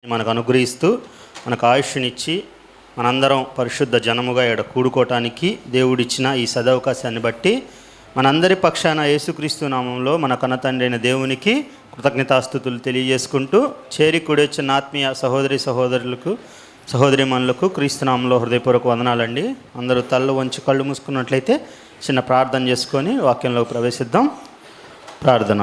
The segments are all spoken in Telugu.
మనకు అనుగ్రహిస్తూ మనకు ఆయుష్నిచ్చి మనందరం పరిశుద్ధ జనముగా ఇక్కడ కూడుకోవటానికి దేవుడిచ్చిన ఈ సదవకాశాన్ని బట్టి మనందరి పక్షాన యేసుక్రీస్తు నామంలో మన కన్నతండ్రి అయిన దేవునికి కృతజ్ఞతాస్తుతులు తెలియజేసుకుంటూ చేరి కూడొచ్చిన ఆత్మీయ సహోదరులకు సహోదరీమణులకు క్రీస్తు నామంలో హృదయపూర్వక వందనాలండి. అందరూ తల్లు వంచి కళ్ళు మూసుకున్నట్లయితే చిన్న ప్రార్థన చేసుకొని వాక్యంలోకి ప్రవేశిద్దాం. ప్రార్థన.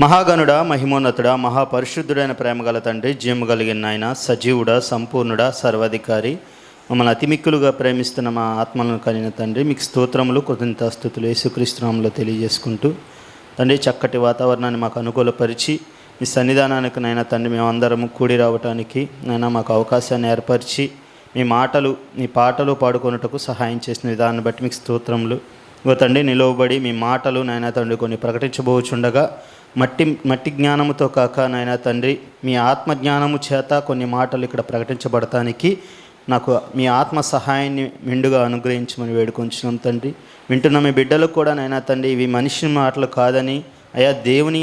మహాగణుడా, మహిమోన్నతుడా, మహాపరిశుద్ధుడైన ప్రేమగల తండ్రి, జీవము కలిగిన ఆయన, సజీవుడా, సంపూర్ణుడా, సర్వాధికారి, మమ్మల్ని అతిమిక్కులుగా ప్రేమిస్తున్న మా ఆత్మలను కలిగిన తండ్రి, మీకు స్తోత్రములు కృతజ్ఞతాస్తుతులు యేసుక్రీస్తు నామములో తెలియజేసుకుంటూ తండ్రి, చక్కటి వాతావరణాన్ని మాకు అనుకూలపరిచి మీ సన్నిధానానికి నైనా తండ్రి మేమందరము కూడి రావటానికి నైనా మాకు అవకాశాన్ని ఏర్పరిచి మీ పాటలు పాడుకొనుటకు సహాయం చేసిన విధానాన్ని బట్టి మీకు స్తోత్రములు. ఇగో తండ్రి, నిలువబడి మీ మాటలు నైనా తండ్రి కొన్ని ప్రకటించబోచుండగా మట్టి జ్ఞానముతో కాక నాయనా తండ్రి మీ ఆత్మజ్ఞానము చేత కొన్ని మాటలు ఇక్కడ ప్రకటించబడటానికి నాకు మీ ఆత్మ సహాయాన్ని మెండుగా అనుగ్రహించమని వేడుకొంచున్నాం తండ్రి. వింటున్న మీ బిడ్డలకు కూడా నాయనా తండ్రి ఇవి మనిషి మాటలు కాదని అయా దేవుని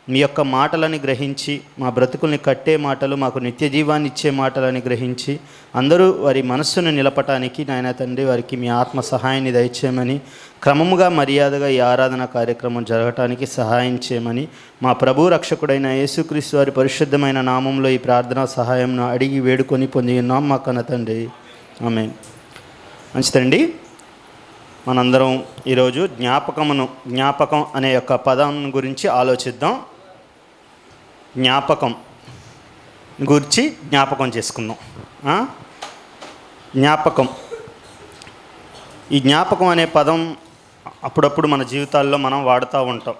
మీ యొక్క మాటలని గ్రహించి మా బ్రతుకుల్ని కట్టే మాటలు, మాకు నిత్య జీవాన్ని ఇచ్చే మాటలని గ్రహించి అందరూ వారి మనస్సును నిలపటానికి నాయనా తండ్రి వారికి మీ ఆత్మ సహాయాన్ని దయచేయమని, క్రమముగా మర్యాదగా ఈ ఆరాధన కార్యక్రమం జరగటానికి సహాయం చేయమని మా ప్రభు రక్షకుడైన యేసుక్రీస్తు వారి పరిశుద్ధమైన నామంలో ఈ ప్రార్థనా సహాయంను అడిగి వేడుకొని పొంది ఉన్నాం మా కన్న తండ్రి. ఆమేన్. మంచిదండి. మనందరం ఈరోజు జ్ఞాపకం అనే యొక్క పదం గురించి ఆలోచిద్దాం. జ్ఞాపకం గురించి జ్ఞాపకం చేసుకుందాం. ఈ జ్ఞాపకం అనే పదం అప్పుడప్పుడు మన జీవితాల్లో మనం వాడుతూ ఉంటాం.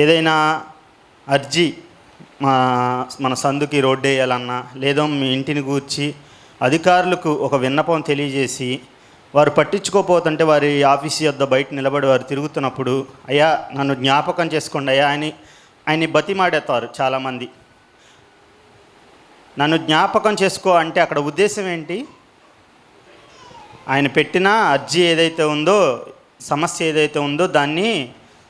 ఏదైనా అర్జీ మన సందుకి రోడ్డు వేయాలన్నా, లేదా మీ ఇంటిని గూర్చి అధికారులకు ఒక విన్నపం తెలియజేసి వారు పట్టించుకోపోతుంటే వారి ఆఫీసు యొద్ద బయట నిలబడి వారు తిరుగుతున్నప్పుడు, అయ్యా నన్ను జ్ఞాపకం చేసుకోండి అయ్యా ఆయన్ని బతిమాడేస్తారు చాలామంది. నన్ను జ్ఞాపకం చేసుకో అంటే అక్కడ ఉద్దేశం ఏంటి? ఆయన పెట్టిన అర్జీ ఏదైతే ఉందో, సమస్య ఏదైతే ఉందో దాన్ని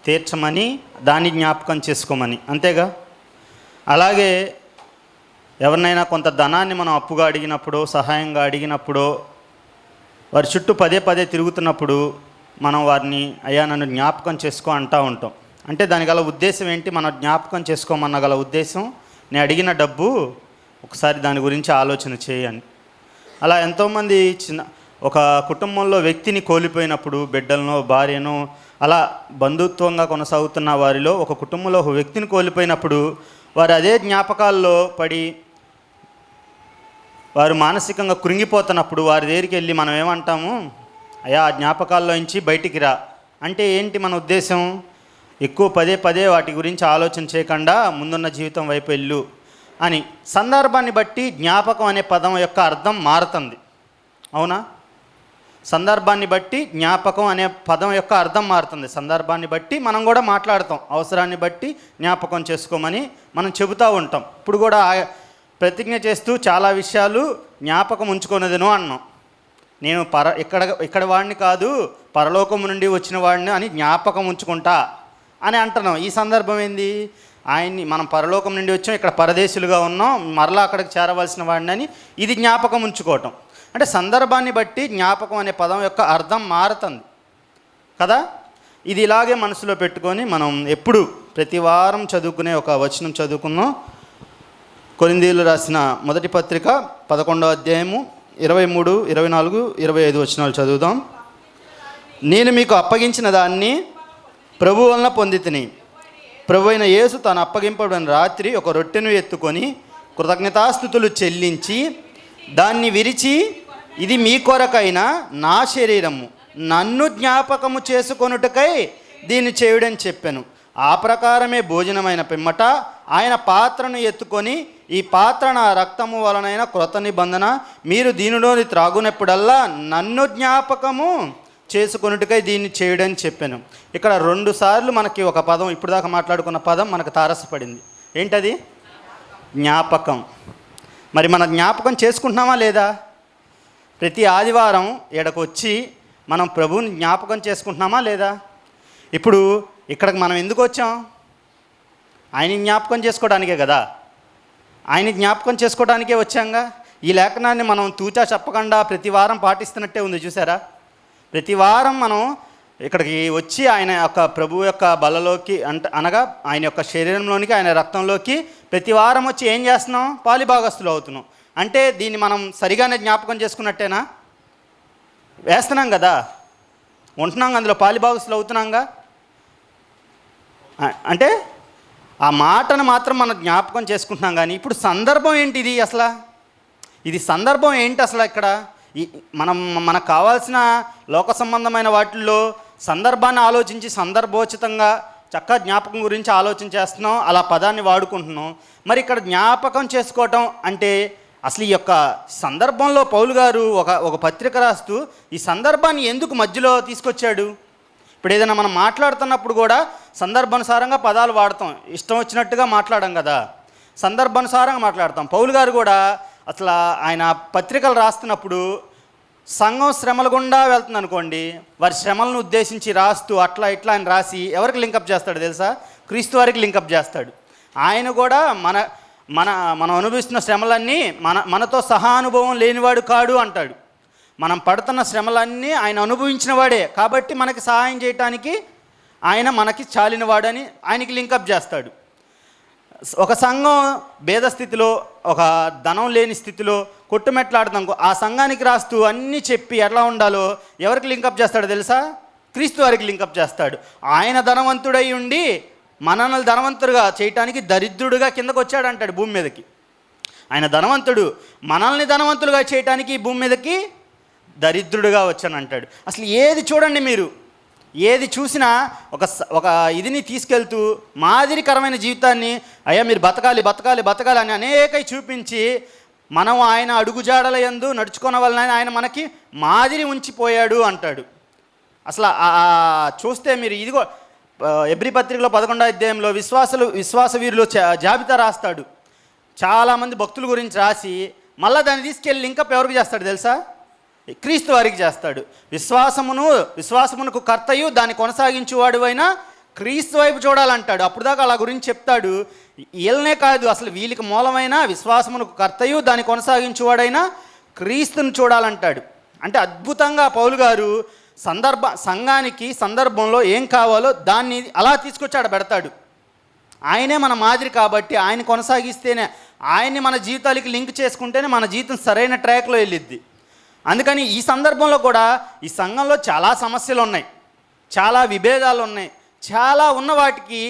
తీర్చమని, దాన్ని జ్ఞాపకం చేసుకోమని, అంతేగా. అలాగే ఎవరినైనా కొంత ధనాన్ని మనం అప్పుగా అడిగినప్పుడు, సహాయంగా అడిగినప్పుడు, వారి చుట్టూ పదే తిరుగుతున్నప్పుడు మనం వారిని అయ్యా నన్ను జ్ఞాపకం చేసుకో అంటూ ఉంటాం. అంటే దానికి గల ఉద్దేశం ఏంటి? మనం జ్ఞాపకం చేసుకోమన్న గల ఉద్దేశం, నేను అడిగిన డబ్బు ఒకసారి దాని గురించి ఆలోచన చేయని. అలా ఎంతోమంది ఒక కుటుంబంలో వ్యక్తిని కోల్పోయినప్పుడు, బిడ్డలను, భార్యను, అలా బంధుత్వంగా కొనసాగుతున్న వారిలో ఒక కుటుంబంలో ఒక వ్యక్తిని కోల్పోయినప్పుడు వారు అదే జ్ఞాపకాల్లో పడి వారు మానసికంగా కృంగిపోతున్నప్పుడు వారి దగ్గరికి వెళ్ళి మనం ఏమంటాము? అయ్యా ఆ జ్ఞాపకాల్లో నుంచి బయటికి రా అంటే ఏంటి మన ఉద్దేశం? ఎక్కువ పదే వాటి గురించి ఆలోచన చేయకుండా ముందున్న జీవితం వైపు వెళ్ళు అని. సందర్భాన్ని బట్టి జ్ఞాపకం అనే పదం యొక్క అర్థం మారుతుంది, అవునా? సందర్భాన్ని బట్టి జ్ఞాపకం అనే పదం యొక్క అర్థం మారుతుంది. సందర్భాన్ని బట్టి మనం కూడా మాట్లాడతాం, అవసరాన్ని బట్టి జ్ఞాపకం చేసుకోమని మనం చెబుతూ ఉంటాం. ఇప్పుడు కూడా ప్రతిజ్ఞ చేస్తూ చాలా విషయాలు జ్ఞాపకం ఉంచుకున్నదిను అన్నాం. నేను ఇక్కడ వాడిని కాదు, పరలోకం నుండి వచ్చిన వాడిని అని జ్ఞాపకం ఉంచుకుంటా అని అంటున్నాం. ఈ సందర్భం ఏంది? ఆయన్ని మనం పరలోకం నుండి వచ్చాం, ఇక్కడ పరదేశులుగా ఉన్నాం, మరలా అక్కడికి చేరవలసిన వాడిని అని ఇది జ్ఞాపకం ఉంచుకోవటం. అంటే సందర్భాన్ని బట్టి జ్ఞాపకం అనే పదం యొక్క అర్థం మారుతుంది కదా. ఇది ఇలాగే మనసులో పెట్టుకొని మనం ఎప్పుడు ప్రతి వారం చదువుకునే ఒక వచనం చదువుకున్నాం. కొరింథీయులు రాసిన మొదటి పత్రిక 11వ అధ్యాయము 23, 24, 25 వచనాలు చదువుదాం. నేను మీకు అప్పగించిన దాన్ని ప్రభు వలన పొందితిని. ప్రభు అయిన యేసు తాను అప్పగింపబడిన రాత్రి ఒక రొట్టెను ఎత్తుకొని కృతజ్ఞతాస్తుతులు చెల్లించి దాన్ని విరిచి, ఇది మీ కొరకైన నా శరీరము, నన్ను జ్ఞాపకము చేసుకొనుటకై దీన్ని చేయుడని చెప్పాను. ఆ ప్రకారమే భోజనమైన పిమ్మట ఆయన పాత్రను ఎత్తుకొని, ఈ పాత్ర నా రక్తము వలనైన క్రొత్త నిబంధన, మీరు దీనిలోని త్రాగునప్పుడల్లా నన్ను జ్ఞాపకము చేసుకొనుటకై దీన్ని చేయడని చెప్పాను. ఇక్కడ 2 సార్లు మనకి ఒక పదం, ఇప్పుడు దాకా మాట్లాడుకున్న పదం మనకు తారసపడింది. ఏంటది? జ్ఞాపకం. మరి మన జ్ఞాపకం చేసుకుంటున్నామా లేదా? ప్రతి ఆదివారం ఇక్కడికి వచ్చి మనం ప్రభువుని జ్ఞాపకం చేసుకుంటున్నామా లేదా? ఇప్పుడు ఇక్కడికి మనం ఎందుకు వచ్చాం? ఆయన జ్ఞాపకం చేసుకోవడానికే కదా, ఆయన జ్ఞాపకం చేసుకోవడానికే వచ్చాంగా. ఈ లేఖనాన్ని మనం తూచా చెప్పకుండా ప్రతి వారం పాటిస్తున్నట్టే ఉంది చూసారా. ప్రతి వారం మనం ఇక్కడికి వచ్చి ఆయన యొక్క ప్రభు యొక్క బలలోకి అనగా ఆయన యొక్క శరీరంలోనికి, ఆయన రక్తంలోకి ప్రతి వారం వచ్చి ఏం చేస్తున్నాం? పాలిభాగస్తులు అవుతున్నాం. అంటే దీన్ని మనం సరిగానే జ్ఞాపకం చేసుకున్నట్టేనా? వేస్తున్నాం కదా, ఉంటున్నాం, అందులో పాలిభాగస్తులు అవుతున్నాంగా. అంటే ఆ మాటను మాత్రం మనం జ్ఞాపకం చేసుకుంటున్నాం. కానీ ఇప్పుడు సందర్భం ఏంటి ఇది అసలు? ఇది సందర్భం ఏంటి అసలు? ఇక్కడ మనకు కావాల్సిన లోక సంబంధమైన వాటిల్లో సందర్భాన్ని ఆలోచించి సందర్భోచితంగా చక్కగా జ్ఞాపకం గురించి ఆలోచన చేస్తున్నాం, అలా పదాన్ని వాడుకుంటున్నాం. మరి ఇక్కడ జ్ఞాపకం చేసుకోవటం అంటే అసలు ఈ యొక్క సందర్భంలో పౌలు గారు ఒక పత్రిక రాస్తూ ఈ సందర్భాన్ని ఎందుకు మధ్యలో తీసుకొచ్చాడు? ఇప్పుడు ఏదైనా మనం మాట్లాడుతున్నప్పుడు కూడా సందర్భానుసారంగా పదాలు వాడతాం, ఇష్టం వచ్చినట్టుగా మాట్లాడడం కదా, సందర్భానుసారంగా మాట్లాడతాం. పౌలు గారు కూడా అసలు ఆయన పత్రికలు రాస్తున్నప్పుడు సంఘం శ్రమల గుండా వెళ్తుంది అనుకోండి, వారి శ్రమలను ఉద్దేశించి రాస్తూ అట్లా ఇట్లా ఆయన రాసి ఎవరికి లింకప్ చేస్తాడు తెలుసా? క్రీస్తు వారికి లింకప్ చేస్తాడు. ఆయన కూడా మనం అనుభవిస్తున్న శ్రమలన్నీ మనతో సహానుభవం లేనివాడు కాడు అంటాడు. మనం పడుతున్న శ్రమలన్నీ ఆయన అనుభవించిన వాడే కాబట్టి మనకి సహాయం చేయటానికి ఆయన మనకి చాలినవాడని ఆయనకి లింకప్ చేస్తాడు. ఒక సంఘం భేద స్థితిలో, ఒక ధనం లేని స్థితిలో కొట్టుమెట్లాడుతాం, ఆ సంఘానికి రాస్తూ అన్నీ చెప్పి ఎట్లా ఉండాలో ఎవరికి లింకప్ చేస్తాడో తెలుసా? క్రీస్తు వారికి లింకప్ చేస్తాడు. ఆయన ధనవంతుడై ఉండి మనల్ని ధనవంతుడుగా చేయటానికి దరిద్రుడుగా కిందకు వచ్చాడు అంటాడు భూమి మీదకి. ఆయన ధనవంతుడు, మనల్ని ధనవంతులుగా చేయటానికి ఈ భూమి మీదకి దరిద్రుడుగా వచ్చాను అంటాడు. అసలు ఏది చూడండి మీరు, ఏది చూసినా ఒక ఇదిని తీసుకెళ్తూ మాదిరికరమైన జీవితాన్ని, అయ్యా మీరు బతకాలి బతకాలి బతకాలి అని అనేకై చూపించి మనం ఆయన అడుగుజాడల యందు నడుచుకున్న వలన ఆయన మనకి మాదిరి ఉంచిపోయాడు అంటాడు. అసలు చూస్తే మీరు ఇదిగో ఎబ్రీ పత్రికలో 11వ అధ్యాయంలో విశ్వాస వీరులు జాబితా రాస్తాడు. చాలామంది భక్తుల గురించి రాసి మళ్ళీ దాన్ని తీసుకెళ్ళి లింకప్ ఎవరికి చేస్తాడు తెలుసా? క్రీస్తు వారికి చేస్తాడు. విశ్వాసమునకు కర్తయు దాన్ని కొనసాగించేవాడు అయినా క్రీస్తు వైపు చూడాలంటాడు. అప్పుడు దాకా అలా గురించి చెప్తాడు. వీళ్ళనే కాదు, అసలు వీళ్ళకి మూలమైన విశ్వాసమునకు కర్తయు దాన్ని కొనసాగించేవాడైనా క్రీస్తుని చూడాలంటాడు. అంటే అద్భుతంగా పౌలు గారు సంఘానికి సందర్భంలో ఏం కావాలో దాన్ని అలా తీసుకొచ్చాడు పెడతాడు. ఆయనే మన మాదిరి కాబట్టి ఆయన కొనసాగిస్తేనే, ఆయన్ని మన జీవితాలకి లింక్ చేసుకుంటేనే మన జీవితం సరైన ట్రాక్లో వెళ్ళిద్ది. అందుకని ఈ సందర్భంలో కూడా ఈ సంఘంలో చాలా సమస్యలు ఉన్నాయి, చాలా విభేదాలు ఉన్నాయి. చాలా ఉన్న వాటికి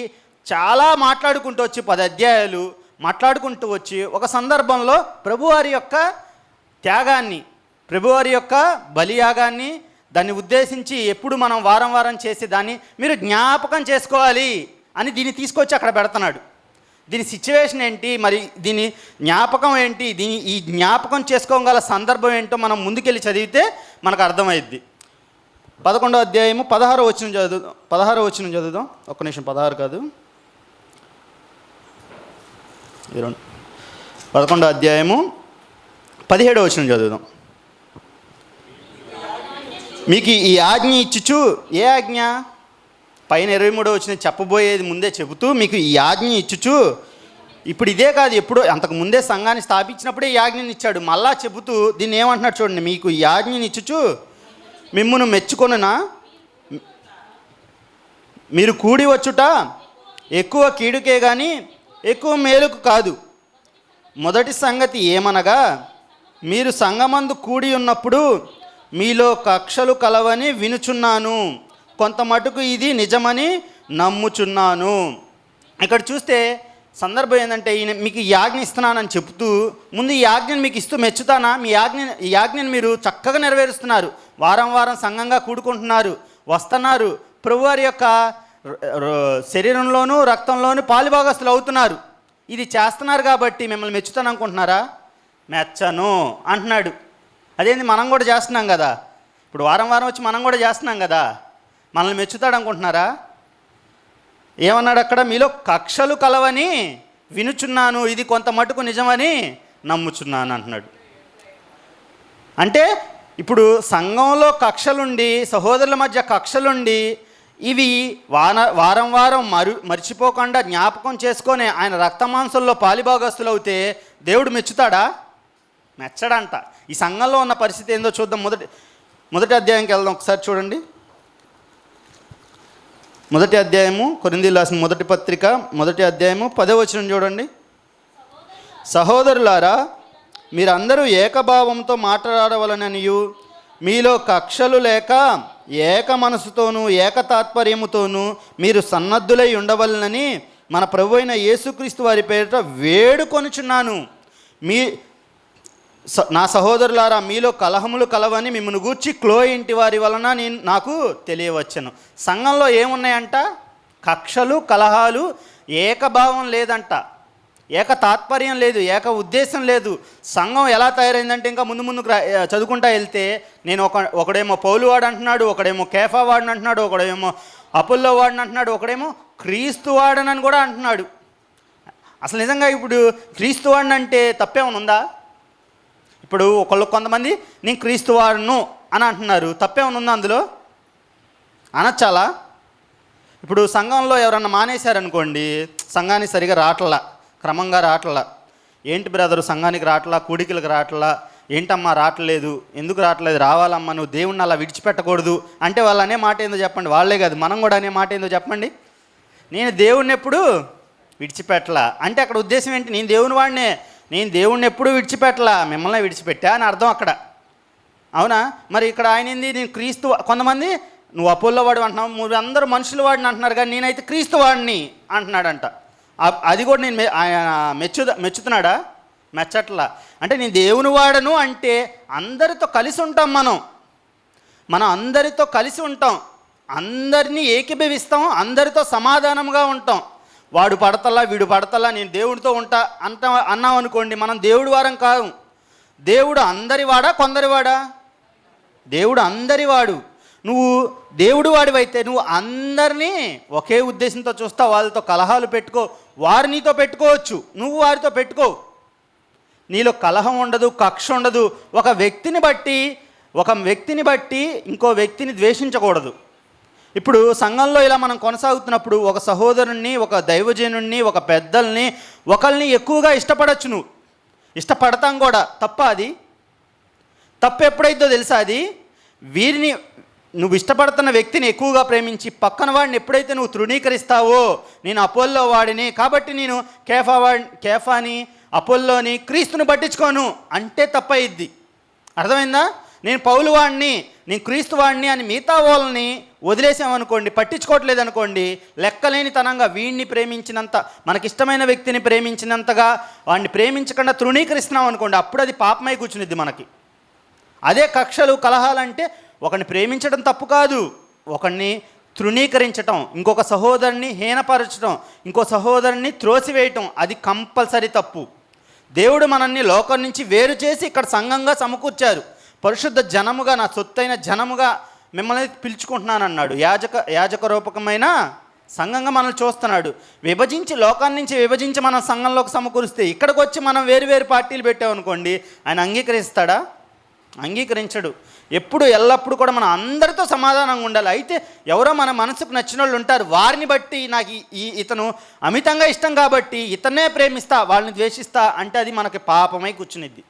చాలా మాట్లాడుకుంటూ వచ్చి 10 అధ్యాయాలు మాట్లాడుకుంటూ వచ్చి ఒక సందర్భంలో ప్రభువారి యొక్క త్యాగాన్ని, ప్రభువారి యొక్క బలియాగాన్ని దాన్ని ఉద్దేశించి ఎప్పుడు మనం వారం వారం చేసి దాన్ని మీరు జ్ఞాపకం చేసుకోవాలి అని దీన్ని తీసుకొచ్చి అక్కడ పెడుతున్నాడు. దీని సిచ్యువేషన్ ఏంటి, మరి దీని జ్ఞాపకం ఏంటి, ఈ జ్ఞాపకం చేసుకోగల సందర్భం ఏంటో మనం ముందుకెళ్ళి చదివితే మనకు అర్థమైద్ది. 11వ అధ్యాయము 16వ వచనం చదువుదాం. ఒక్క నిమిషం, 16 కాదు 11వ అధ్యాయము 17వ వచనం చదువుదాం. మీకు ఈ ఆజ్ఞ ఇచ్చుచు, ఏ ఆజ్ఞ? పైన 23వ వచనం చెప్పబోయేది ముందే చెబుతూ మీకు ఈ ఆజ్ఞ ఇచ్చుచు, ఇప్పుడు ఇదే కాదు, ఎప్పుడో అంతకు ముందే సంఘాన్ని స్థాపించినప్పుడే ఈ ఆజ్ఞని ఇచ్చాడు. మళ్ళా చెబుతూ దీన్ని ఏమంటున్నాడు చూడండి, మీకు ఈ ఆజ్ఞని ఇచ్చుచు మిమ్మును మెచ్చుకొనునా, మీరు కూడి వచ్చుట ఎక్కువ కీడుకే కానీ ఎక్కువ మేలుకు కాదు. మొదటి సంగతి ఏమనగా, మీరు సంఘమందు కూడి ఉన్నప్పుడు మీలో కక్షలు కలవని వినుచున్నాను, కొంత మటుకు ఇది నిజమని నమ్ముచున్నాను. ఇక్కడ చూస్తే సందర్భం ఏంటంటే, ఈయన మీకు ఈ ఆజ్ఞ ఇస్తున్నానని చెప్తూ ముందు ఈ ఆజ్ఞను మీకు ఇస్తూ మెచ్చుతానా, ఈ ఆజ్ఞను మీరు చక్కగా నెరవేరుస్తున్నారు, వారం వారం సంఘంగా కూడుకుంటున్నారు, వస్తున్నారు, ప్రభువారి యొక్క శరీరంలోనూ రక్తంలోనూ పాలుభాగస్తులు అవుతున్నారు, ఇది చేస్తున్నారు కాబట్టి మిమ్మల్ని మెచ్చుతాను అనుకుంటున్నారా? మెచ్చను అంటున్నాడు. అదేంది, మనం కూడా చేస్తున్నాం కదా, ఇప్పుడు వారం వారం వచ్చి మనం కూడా చేస్తున్నాం కదా, మనల్ని మెచ్చుతాడు అనుకుంటున్నారా? ఏమన్నాడు అక్కడ, మీలో కక్షలు కలవని వినుచున్నాను, ఇది కొంత మటుకు నిజమని నమ్ముచున్నాను అంటున్నాడు. అంటే ఇప్పుడు సంఘంలో కక్షలుండి, సహోదరుల మధ్య కక్షలుండి ఇవి వారం వారం మర్చిపోకుండా జ్ఞాపకం చేసుకొని ఆయన రక్తమాంసంలో పాలిభాగస్తులు అవుతే దేవుడు మెచ్చుతాడా? మెచ్చడంట. ఈ సంఘంలో ఉన్న పరిస్థితి ఏందో చూద్దాం. మొదటి అధ్యాయంకి వెళ్దాం. ఒకసారి చూడండి. మొదటి అధ్యాయము, కొరింథీయులకు రాసిన మొదటి పత్రిక 1వ అధ్యాయము 10వ వచనం చూడండి. సహోదరులారా, మీరందరూ ఏకభావంతో మాట్లాడవలననియు మీలో కక్షలు లేక ఏక మనసుతోనూ ఏక తాత్పర్యముతోనూ మీరు సన్నద్ధులై ఉండవలనని మన ప్రభు అయిన యేసుక్రీస్తు వారి పేరిట వేడుకొనుచున్నాను. నా సహోదరులారా, మీలో కలహములు కలవని మిమ్మల్ని గూర్చి క్లోయి ఇంటి వారి వలన నాకు తెలియవచ్చును. సంఘంలో ఏమున్నాయంట? కక్షలు, కలహాలు, ఏకభావం లేదంట, ఏక తాత్పర్యం లేదు, ఏక ఉద్దేశం లేదు. సంఘం ఎలా తయారైందంటే ఇంకా ముందు చదువుకుంటా వెళ్తే నేను ఒకడేమో పౌలు వాడు అంటున్నాడు, ఒకడేమో కేఫా వాడిని అంటున్నాడు, ఒకడేమో అపోల్లో వాడిని అంటున్నాడు, ఒకడేమో క్రీస్తు వాడనని కూడా అంటున్నాడు. అసలు నిజంగా ఇప్పుడు క్రీస్తు వాడిని అంటే తప్పేమైనా ఉందా? ఇప్పుడు కొంతమంది నేను క్రీస్తు వాడను అని అంటున్నారు, తప్పేమైనా ఉందా అందులో? అనొచ్చాలా? ఇప్పుడు సంఘంలో ఎవరన్నా మానేశారనుకోండి, సంఘానికి సరిగా రావట్లా, క్రమంగా రావట్లా. ఏంటి బ్రదరు సంఘానికి రావట్లా, కూడికలకు రావట్లా, ఏంటమ్మా రావట్లేదు, ఎందుకు రావట్లేదు? రావాలమ్మా, నువ్వు దేవుణ్ణి అలా విడిచిపెట్టకూడదు అంటే వాళ్ళు అనే మాట ఏందో చెప్పండి. వాళ్ళే కాదు, మనం కూడా అనే మాట ఏందో చెప్పండి. నేను దేవుణ్ణి ఎప్పుడు విడిచిపెట్టలా అంటే అక్కడ ఉద్దేశం ఏంటి? నేను దేవుని వాడినే, నేను దేవుణ్ణి ఎప్పుడూ విడిచిపెట్టలా, మిమ్మల్ని విడిచిపెట్టా అని అర్థం అక్కడ. అవునా? మరి ఇక్కడ ఆయన ఏంది? నేను క్రీస్తు. కొంతమంది నువ్వు అపోల్లో వాడు అంటున్నావు, నువ్వు అందరూ మనుషుల వాడిని అంటున్నారు, కానీ నేనైతే క్రీస్తు వాడిని అంటున్నాడంట. అది కూడా నేను ఆయన మెచ్చుతున్నాడా? మెచ్చట్లా. అంటే నేను దేవుని వాడను అంటే అందరితో కలిసి ఉంటాం, మనం అందరితో కలిసి ఉంటాం, అందరినీ ఏకీభవిస్తాం, అందరితో సమాధానంగా ఉంటాం. వాడు పడతల్లా వీడు పడతల్లా నేను దేవుడితో ఉంటా అన్నాం అనుకోండి, మనం దేవుడి వారం కాదు. దేవుడు అందరివాడా కొందరివాడా? దేవుడు అందరివాడు. నువ్వు దేవుడు వాడివైతే నువ్వు అందరినీ ఒకే ఉద్దేశంతో చూస్తావు. వాళ్ళతో కలహాలు పెట్టుకో, వారు నీతో పెట్టుకోవచ్చు, నువ్వు వారితో పెట్టుకో. నీలో కలహం ఉండదు, కక్ష ఉండదు. ఒక వ్యక్తిని బట్టి ఇంకో వ్యక్తిని ద్వేషించకూడదు. ఇప్పుడు సంఘంలో ఇలా మనం కొనసాగుతున్నప్పుడు ఒక సహోదరుణ్ణి, ఒక దైవజనుణ్ణి, ఒక పెద్దల్ని, ఒకరిని ఎక్కువగా ఇష్టపడచ్చు. నువ్వు ఇష్టపడతాం కూడా. తప్ప అది తప్పు ఎప్పుడైతే తెలుసా? అది వీరిని నువ్వు ఇష్టపడుతున్న వ్యక్తిని ఎక్కువగా ప్రేమించి పక్కన వాడిని ఎప్పుడైతే నువ్వు తృణీకరిస్తావో, నేను అపోల్లో వాడిని కాబట్టి నేను కేఫాని, అపోల్లోని, క్రీస్తుని పట్టించుకోను అంటే తప్పయిద్ది. అర్థమైందా? నేను పౌలు వాడిని, నేను క్రీస్తు వాడిని అని మిగతా వాళ్ళని వదిలేసామనుకోండి, పట్టించుకోవట్లేదు అనుకోండి, లెక్కలేని తనంగా వీడిని ప్రేమించినంత, మనకిష్టమైన వ్యక్తిని ప్రేమించినంతగా వాడిని ప్రేమించకుండా తృణీకరిస్తున్నాం అనుకోండి, అప్పుడు అది పాపమై కూర్చునిద్ది మనకి. అదే కక్షలు, కలహాలంటే ఒకరిని ప్రేమించడం తప్పు కాదు, ఒకరిని తృణీకరించటం, ఇంకొక సహోదరుని హీనపరచడం, ఇంకో సహోదరుని త్రోసివేయటం, అది కంపల్సరీ తప్పు. దేవుడు మనల్ని లోకం నుంచి వేరు చేసి ఇక్కడ సంఘంగా సమకూర్చారు. పరిశుద్ధ జనముగా, నా సొత్తైన జనముగా మిమ్మల్ని పిలుచుకుంటున్నాను అన్నాడు. యాజక రూపకమైన సంఘంగా మనల్ని చూస్తున్నాడు. లోకాన్ని నుంచి విభజించి మనం సంఘంలోకి సమకూరిస్తే, ఇక్కడికి వచ్చి మనం వేరు పార్టీలు పెట్టామనుకోండి, ఆయన అంగీకరిస్తాడా? అంగీకరించడు. ఎల్లప్పుడూ కూడా మనం అందరితో సమాధానంగా ఉండాలి. అయితే ఎవరో మన మనసుకు నచ్చిన వాళ్ళు ఉంటారు, వారిని బట్టి నాకు ఇతను అమితంగా ఇష్టం కాబట్టి ఇతనే ప్రేమిస్తా, వాళ్ళని ద్వేషిస్తా అంటే అది మనకి పాపమై కూర్చునిద్ది.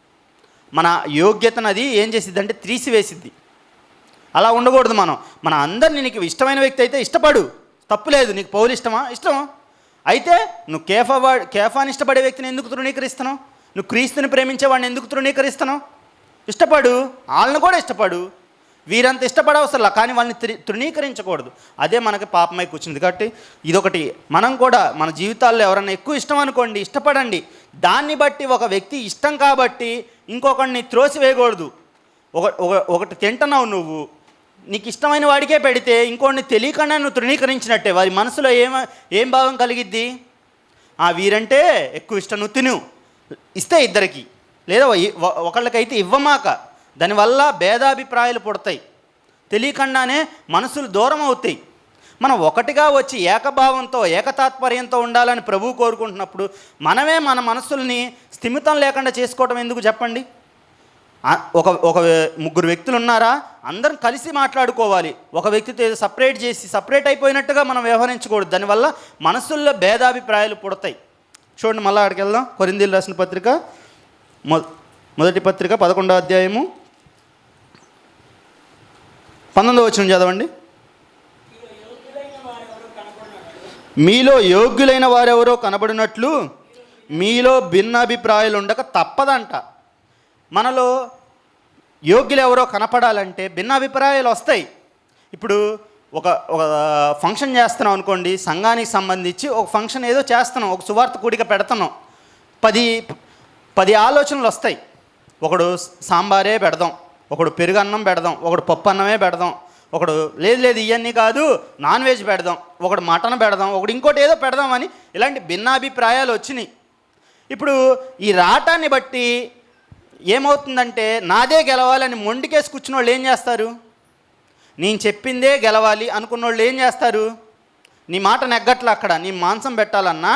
మన యోగ్యతను అది ఏం చేసిద్ది అంటే తీసివేసిద్ది. అలా ఉండకూడదు. మన అందరినీ, నీకు ఇష్టమైన వ్యక్తి అయితే ఇష్టపడు, తప్పులేదు. నీకు పౌలు ఇష్టమా? ఇష్టం. అయితే నువ్వు కేఫాని ఇష్టపడే వ్యక్తిని ఎందుకు తృణీకరిస్తున్నావు? నువ్వు క్రీస్తుని ప్రేమించే వాడిని ఎందుకు తృణీకరిస్తున్నావు? ఇష్టపడు, వాళ్ళని కూడా ఇష్టపడు. వీరంత ఇష్టపడవసరలా, కానీ వాళ్ళని తృణీకరించకూడదు. అదే మనకి పాపమై కూర్చుంది. కాబట్టి ఇదొకటి. మనం కూడా మన జీవితాల్లో ఎవరన్నా ఎక్కువ ఇష్టం అనుకోండి, ఇష్టపడండి. దాన్ని బట్టి ఒక వ్యక్తి ఇష్టం కాబట్టి ఇంకొకరిని త్రోసివేయకూడదు. ఒకటి తింటున్నావు నువ్వు, నీకు ఇష్టమైన వాడికే పెడితే ఇంకోటిని తెలియకుండా నువ్వు తృణీకరించినట్టే. వారి మనసులో ఏం భావం కలిగిద్ది? వీరంటే ఎక్కువ ఇష్టం, నువ్వు తిను. ఇస్తే ఇద్దరికి, లేదా ఒకళ్ళకైతే ఇవ్వమాక. దానివల్ల భేదాభిప్రాయాలు పుడతాయి, తెలియకుండానే మనసులు దూరం అవుతాయి. మనం ఒకటిగా వచ్చి ఏకభావంతో, ఏకతాత్పర్యంతో ఉండాలని ప్రభువు కోరుకుంటున్నప్పుడు మనమే మన మనసుల్ని స్థిమితం లేకుండా చేసుకోవటం ఎందుకు చెప్పండి? ఒక ఒక ముగ్గురు వ్యక్తులు ఉన్నారా, అందరం కలిసి మాట్లాడుకోవాలి. ఒక వ్యక్తితో ఏదో సపరేట్ అయిపోయినట్టుగా మనం వ్యవహరించకూడదు. దానివల్ల మనసుల్లో భేదాభిప్రాయాలు పుడతాయి. చూడండి, మళ్ళీ అక్కడికి వెళ్దాం. కొరింథీయులకు రాసిన పత్రిక మొదటి పత్రిక 11వ అధ్యాయము 19వ వచనం చదవండి. మీలో యోగ్యులైన వారెవరో కనబడినట్లు మీలో భిన్నాభిప్రాయాలు ఉండక తప్పదంట. మనలో యోగ్యులు ఎవరో కనపడాలంటే భిన్నాభిప్రాయాలు వస్తాయి. ఇప్పుడు ఒక ఒక ఫంక్షన్ చేస్తున్నాం అనుకోండి, సంఘానికి సంబంధించి ఒక ఫంక్షన్ ఏదో చేస్తున్నాం, ఒక సువార్త కూడిక పెడుతున్నాం, 10 ఆలోచనలు వస్తాయి. ఒకడు సాంబారే పెడదాం, ఒకడు పెరుగన్నం పెడదాం, ఒకడు పప్పు అన్నమే పెడదాం, ఒకడు లేదు ఇవన్నీ కాదు నాన్ వెజ్ పెడదాం, ఒకడు మటన్ పెడదాం, ఒకడు ఇంకోటి ఏదో పెడదామని ఇలాంటి భిన్నాభిప్రాయాలు వచ్చినాయి. ఇప్పుడు ఈ రాటాన్ని బట్టి ఏమవుతుందంటే నాదే గెలవాలని మొండికేసి కూర్చున్న వాళ్ళు ఏం చేస్తారు? నేను చెప్పిందే గెలవాలి అనుకున్న వాళ్ళు ఏం చేస్తారు? నీ మాట నెగ్గట్ల, అక్కడ నీ మాంసం పెట్టాలన్నా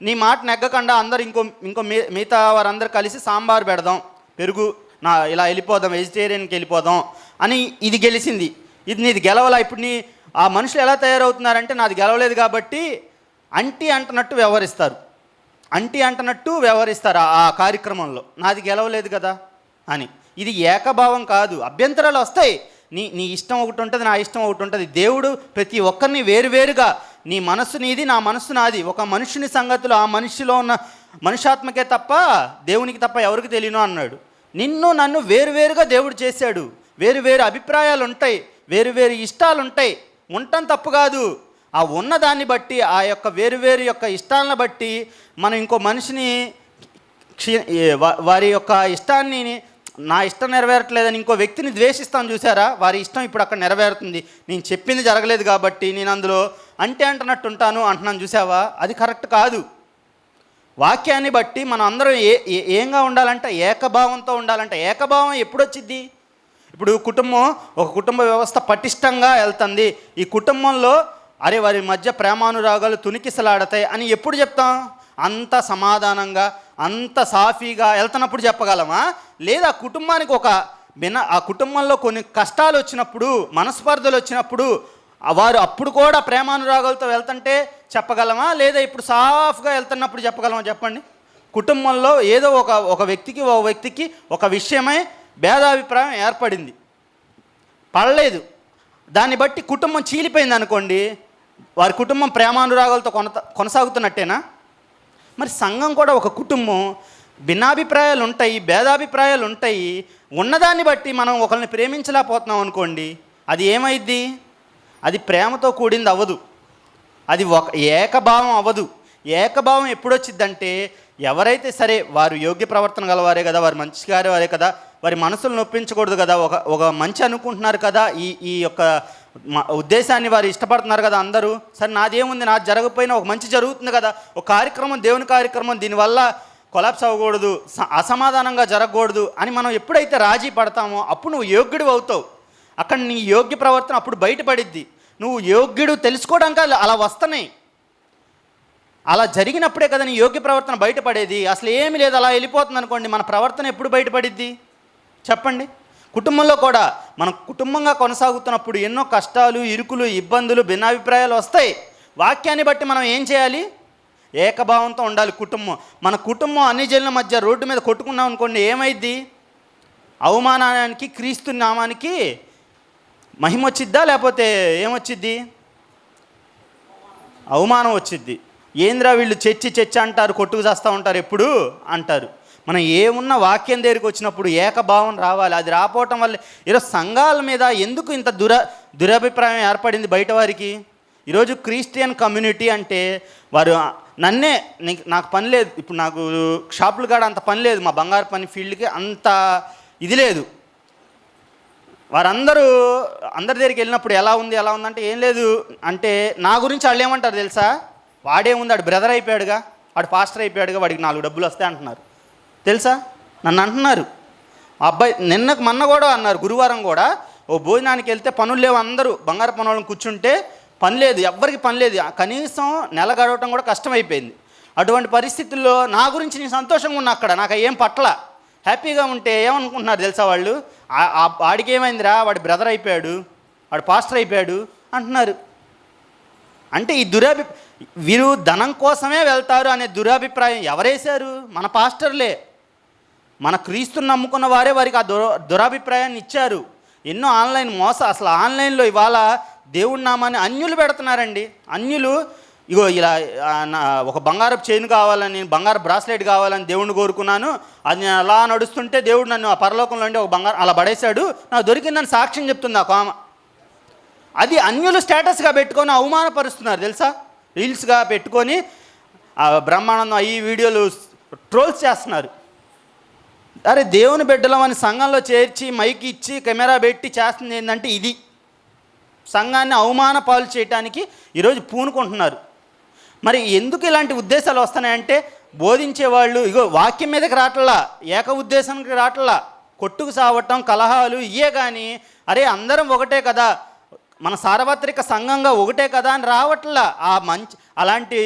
నీ మాట నెగ్గకుండా అందరు ఇంకో మిగతా వారందరూ కలిసి సాంబార్ పెడదాం, పెరుగు ఇలా వెళ్ళిపోదాం, వెజిటేరియన్కి వెళ్ళిపోదాం అని ఇది గెలిచింది. ఇది నీది గెలవాలా. ఇప్పుడు ఆ మనుషులు ఎలా తయారవుతున్నారంటే నాది గెలవలేదు కాబట్టి అంటున్నట్టు వ్యవహరిస్తారు ఆ కార్యక్రమంలో, నాది గెలవలేదు కదా అని. ఇది ఏకభావం కాదు, అభ్యంతరాలు వస్తాయి. నీ ఇష్టం ఒకటి ఉంటుంది, నా ఇష్టం ఒకటి ఉంటుంది. దేవుడు ప్రతి ఒక్కరిని వేరువేరుగా, నీ మనస్సు నీది, నా మనస్సు నాది, ఒక మనుషుని సంగతులు ఆ మనిషిలో ఉన్న మనుషాత్మకే తప్ప దేవునికి తప్ప ఎవరికి తెలియను అన్నాడు. నిన్ను నన్ను వేరువేరుగా దేవుడు చేశాడు. వేరువేరు అభిప్రాయాలు ఉంటాయి, వేరువేరు ఇష్టాలు ఉంటాయి. ఉండటం తప్పు కాదు. ఆ ఉన్నదాన్ని బట్టి, ఆ యొక్క వేరువేరు యొక్క ఇష్టాలను బట్టి మనం ఇంకో మనిషిని వారి యొక్క ఇష్టాన్ని, నా ఇష్టం నెరవేరట్లేదని ఇంకో వ్యక్తిని ద్వేషిస్తాను చూసారా, వారి ఇష్టం ఇప్పుడు అక్కడ నెరవేరుతుంది, నేను చెప్పింది జరగలేదు కాబట్టి నేను అందులో అంటున్నట్టు ఉంటాను అంటున్నాను చూసావా, అది కరెక్ట్ కాదు. వాక్యాన్ని బట్టి మనం అందరం ఏంగా ఉండాలంటే ఏకభావంతో ఉండాలంటే. ఏకభావం ఎప్పుడొచ్చిద్ది? ఇప్పుడు ఒక కుటుంబ వ్యవస్థ పటిష్టంగా వెళ్తుంది, ఈ కుటుంబంలో వారి మధ్య ప్రేమానురాగాలు తునికిసలాడతాయి అని ఎప్పుడు చెప్తాం? అంత సమాధానంగా అంత సాఫీగా వెళ్తున్నప్పుడు చెప్పగలమా? లేదా కుటుంబానికి ఆ కుటుంబంలో కొన్ని కష్టాలు వచ్చినప్పుడు, మనస్పర్ధలు వచ్చినప్పుడు వారు అప్పుడు కూడా ప్రేమానురాగాలతో వెళ్తుంటే చెప్పగలమా? లేదా ఇప్పుడు సాఫ్గా వెళ్తున్నప్పుడు చెప్పగలమా? చెప్పండి. కుటుంబంలో ఏదో ఒక వ్యక్తికి ఒక విషయమై భేదాభిప్రాయం ఏర్పడింది, పడలేదు, దాన్ని బట్టి కుటుంబం చీలిపోయింది అనుకోండి, వారి కుటుంబం ప్రేమానురాగాలతో కొనసాగుతున్నట్టేనా? మరి సంఘం కూడా ఒక కుటుంబం, భిన్నాభిప్రాయాలు ఉంటాయి, భేదాభిప్రాయాలు ఉంటాయి. ఉన్నదాన్ని బట్టి మనం ఒకరిని ప్రేమించలేకపోతున్నాం అనుకోండి, అది ఏమైద్ది? అది ప్రేమతో కూడింది అవ్వదు, అది ఏకభావం అవ్వదు. ఏకభావం ఎప్పుడొచ్చిద్దంటే ఎవరైతే సరే వారు యోగ్య ప్రవర్తన గలవారే కదా, వారు మంచి వారే కదా, వారి మనసులు నొప్పించకూడదు కదా, ఒక మంచి అనుకుంటున్నారు కదా, ఈ యొక్క ఉద్దేశాన్ని వారు ఇష్టపడుతున్నారు కదా అందరూ, సరే నాదేముంది, నాది జరగకపోయినా ఒక మంచి జరుగుతుంది కదా, ఒక కార్యక్రమం దేవుని కార్యక్రమం, దీనివల్ల కొలాప్స్ అవ్వకూడదు, అసమాధానంగా జరగకూడదు అని మనం ఎప్పుడైతే రాజీ పడతామో అప్పుడు నువ్వు యోగ్యుడు అవుతావు. అక్కడ నీ యోగ్య ప్రవర్తన అప్పుడు బయటపడిద్ది. నువ్వు యోగ్యుడు తెలుసుకోవడానికి అలా వస్తున్నాయి, అలా జరిగినప్పుడే కదా నీ యోగ్య ప్రవర్తన బయటపడేది. అసలు ఏమీ లేదు, అలా వెళ్ళిపోతుంది అనుకోండి, మన ప్రవర్తన ఎప్పుడు బయటపడిద్ది చెప్పండి? కుటుంబంలో కూడా మనం కుటుంబంగా కొనసాగుతున్నప్పుడు ఎన్నో కష్టాలు, ఇరుకులు, ఇబ్బందులు, భిన్నాభిప్రాయాలు వస్తాయి. వాక్యాన్ని బట్టి మనం ఏం చేయాలి? ఏకభావంతో ఉండాలి కుటుంబం. మన కుటుంబం అన్ని జనుల మధ్య రోడ్డు మీద కొట్టుకున్నాం అనుకోండి, ఏమైద్ది? అవమానానికి, క్రీస్తు నామానికి మహిమ వచ్చిద్దా, లేకపోతే ఏమొచ్చిద్ది? అవమానం వచ్చిద్ది. ఏంద్రా వీళ్ళు చర్చి అంటారు, కొట్టుకు చేస్తూ ఉంటారు ఎప్పుడు అంటారు. మనం ఏమున్నా వాక్యం దగ్గరికి వచ్చినప్పుడు ఏకభావం రావాలి. అది రాపోవటం వల్ల ఈరోజు సంఘాల మీద ఎందుకు ఇంత దురభిప్రాయం ఏర్పడింది బయట వారికి? ఈరోజు క్రిస్టియన్ కమ్యూనిటీ అంటే వారు నాకు పని లేదు, ఇప్పుడు నాకు షాపులు కాడ అంత పని లేదు, మా బంగారు పని ఫీల్డ్కి అంత ఇది లేదు. వారందరూ అందరి దగ్గరికి వెళ్ళినప్పుడు ఎలా ఉందంటే ఏం లేదు అంటే నా గురించి వాళ్ళు ఏమంటారు తెలుసా? వాడేముంది, వాడు బ్రదర్ అయిపోయాడుగా, వాడు పాస్టర్ అయిపోయాడుగా, వాడికి 4 డబ్బులు వస్తాయి అంటున్నారు తెలుసా? నన్ను అంటున్నారు. అబ్బాయి మొన్న కూడా అన్నారు, గురువారం కూడా భోజనానికి వెళ్తే పనులు లేవు, అందరూ బంగారు పనులను కూర్చుంటే పని లేదు, ఎవ్వరికి పని లేదు, కనీసం నెల గడవటం కూడా కష్టమైపోయింది. అటువంటి పరిస్థితుల్లో నా గురించి నేను సంతోషంగా ఉన్నా, అక్కడ నాకు ఏం పట్ల, హ్యాపీగా ఉంటే ఏమనుకుంటున్నారు తెలుసా వాళ్ళు? వాడికి ఏమైందిరా, వాడి బ్రదర్ అయిపోయాడు, వాడు పాస్టర్ అయిపోయాడు అంటున్నారు. అంటే ఈ వీరు ధనం కోసమే వెళ్తారు అనే దురభిప్రాయం ఎవరేశారు? మన పాస్టర్లే, మన క్రీస్తుని నమ్ముకున్న వారే వారికి ఆ దురభిప్రాయాన్ని ఇచ్చారు. ఎన్నో ఆన్లైన్ అసలు ఆన్లైన్లో ఇవాళ దేవుడి నామాన్ని అన్యులు పెడుతున్నారండి. అన్యులు ఇగో ఇలా ఒక బంగారపు చైన్ కావాలని, బంగారు బ్రాస్లెట్ కావాలని దేవుడిని కోరుకున్నాను, అది నేను అలా నడుస్తుంటే దేవుడు నన్ను ఆ పరలోకంలో ఉండి ఒక బంగారం అలా పడేశాడు, నాకు దొరికిందని సాక్ష్యం చెప్తుంది ఆ కామ. అది అన్యులు స్టేటస్గా పెట్టుకొని అవమానపరుస్తున్నారు తెలుసా? రీల్స్గా పెట్టుకొని బ్రహ్మానందం ఈ వీడియోలు ట్రోల్స్ చేస్తున్నారు. అరే దేవుని బిడ్డలమని సంఘంలో చేర్చి మైక్ ఇచ్చి కెమెరా పెట్టి చేస్తుంది ఏంటంటే ఇది సంఘాన్ని అవమాన పాలు చేయడానికి ఈరోజు పూనుకుంటున్నారు. మరి ఎందుకు ఇలాంటి ఉద్దేశాలు వస్తున్నాయంటే బోధించేవాళ్ళు ఇగో వాక్యం మీదకి రావట్లా, ఏక ఉద్దేశానికి రావట్లా, కొట్టుకు సావటం, కలహాలు ఇయే. కానీ అరే అందరం ఒకటే కదా, మన సార్వత్రిక సంఘంగా ఒకటే కదా అని రావట్లా. అలాంటి